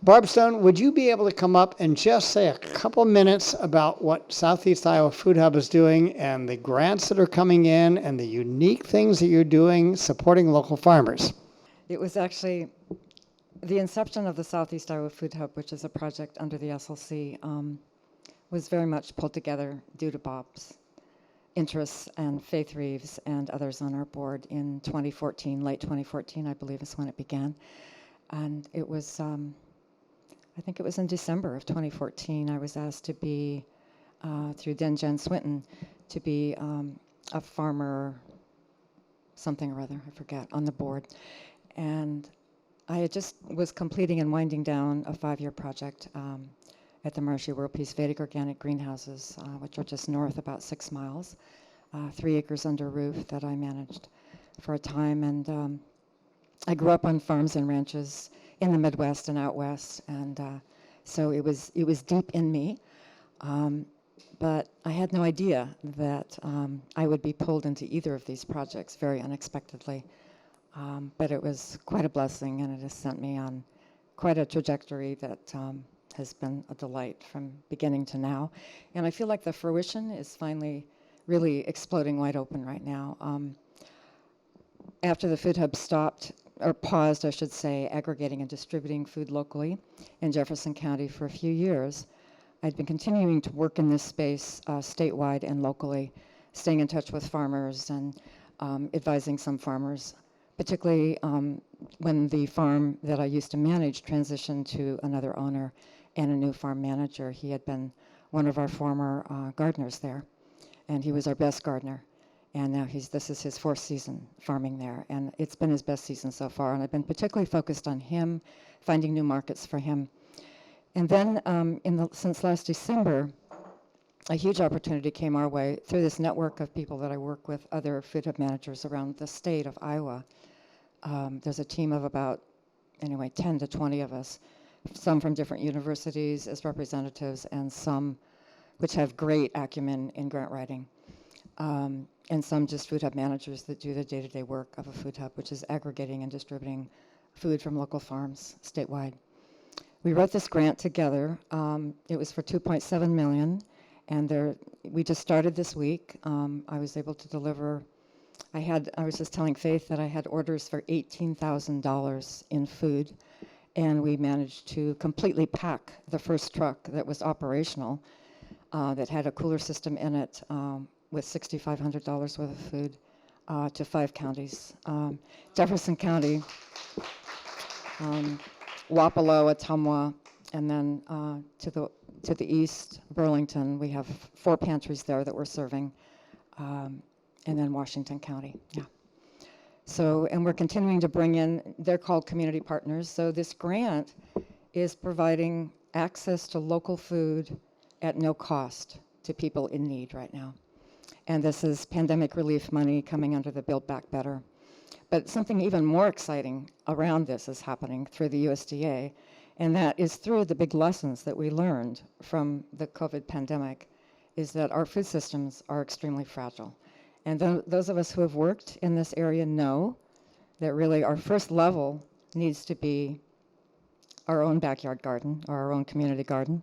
Barb Stone, would you be able to come up and just say a couple minutes about what Southeast Iowa Food Hub is doing and the grants that are coming in and the unique things that you're doing supporting local farmers? It was actually the inception of the Southeast Iowa Food Hub, which is a project under the SLC, was very much pulled together due to Bob's interests and Faith Reeves and others on our board in 2014, late 2014, I believe is when it began. And it was, I think it was in December of 2014, I was asked to be, through Jen Swinton, to be a farmer, something or other, I forget, on the board. And I had just was completing and winding down a 5-year project at the Marshy World Peace Vedic Organic Greenhouses, which are just north about 6 miles, 3 acres under roof that I managed for a time. And I grew up on farms and ranches in the Midwest and out west, and so it was deep in me. But I had no idea that I would be pulled into either of these projects very unexpectedly. But it was quite a blessing, and it has sent me on quite a trajectory that has been a delight from beginning to now. And I feel like the fruition is finally really exploding wide open right now. After the Food Hub stopped, or paused, I should say, aggregating and distributing food locally in Jefferson County for a few years, I'd been continuing to work in this space statewide and locally, staying in touch with farmers and advising some farmers, particularly when the farm that I used to manage transitioned to another owner and a new farm manager. He had been one of our former gardeners there, and he was our best gardener. And now this is his 4th season farming there, and it's been his best season so far. And I've been particularly focused on him, finding new markets for him. And then since last December, a huge opportunity came our way through this network of people that I work with, other Food Hub managers around the state of Iowa. There's a team of about, 10 to 20 of us, some from different universities as representatives, and some which have great acumen in grant writing. And some just Food Hub managers that do the day-to-day work of a Food Hub, which is aggregating and distributing food from local farms statewide. We wrote this grant together. It was for $2.7 million, and we just started this week. I was able to deliver. I was just telling Faith that I had orders for $18,000 in food, and we managed to completely pack the first truck that was operational, that had a cooler system in it, with $6,500 worth of food to 5 counties. Jefferson County, Wapello, Ottumwa, and then to the east, Burlington. We have 4 pantries there that we're serving, and then Washington County, yeah. So, and we're continuing to bring in, they're called community partners. So this grant is providing access to local food at no cost to people in need right now. And this is pandemic relief money coming under the Build Back Better. But something even more exciting around this is happening through the USDA, and that is through the big lessons that we learned from the COVID pandemic, is that our food systems are extremely fragile. And those of us who have worked in this area know that really our first level needs to be our own backyard garden, or our own community garden.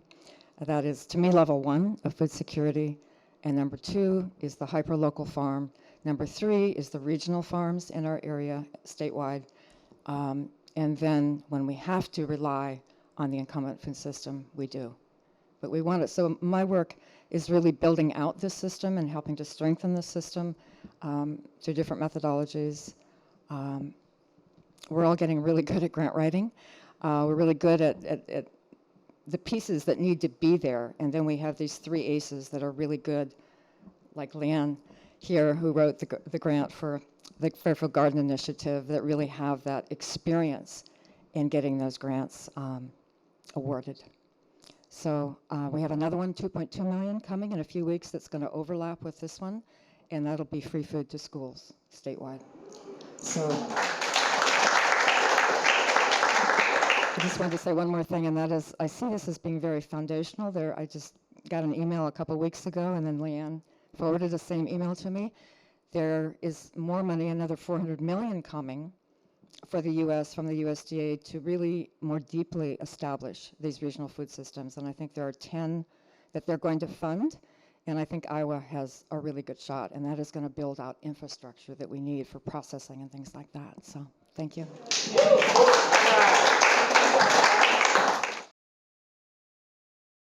That is, to me, level 1 of food security. And number 2 is the hyper-local farm. Number 3 is the regional farms in our area, statewide. And then when we have to rely on the incumbent food system, we do. But we want it. So my work is really building out this system and helping to strengthen the system through different methodologies. We're all getting really good at grant writing. We're really good at the pieces that need to be there, and then we have these 3 aces that are really good, like Leanne here, who wrote the grant for the Fairfield Garden Initiative, that really have that experience in getting those grants awarded. So we have another one, $2.2 million, coming in a few weeks that's going to overlap with this one, and that'll be free food to schools statewide. So I just wanted to say one more thing, and that is, I see this as being very foundational. I just got an email a couple weeks ago, and then Leanne forwarded the same email to me. There is more money, another $400 million coming for the U.S. from the USDA to really more deeply establish these regional food systems. And I think there are 10 that they're going to fund. And I think Iowa has a really good shot, and that is going to build out infrastructure that we need for processing and things like that. So thank you.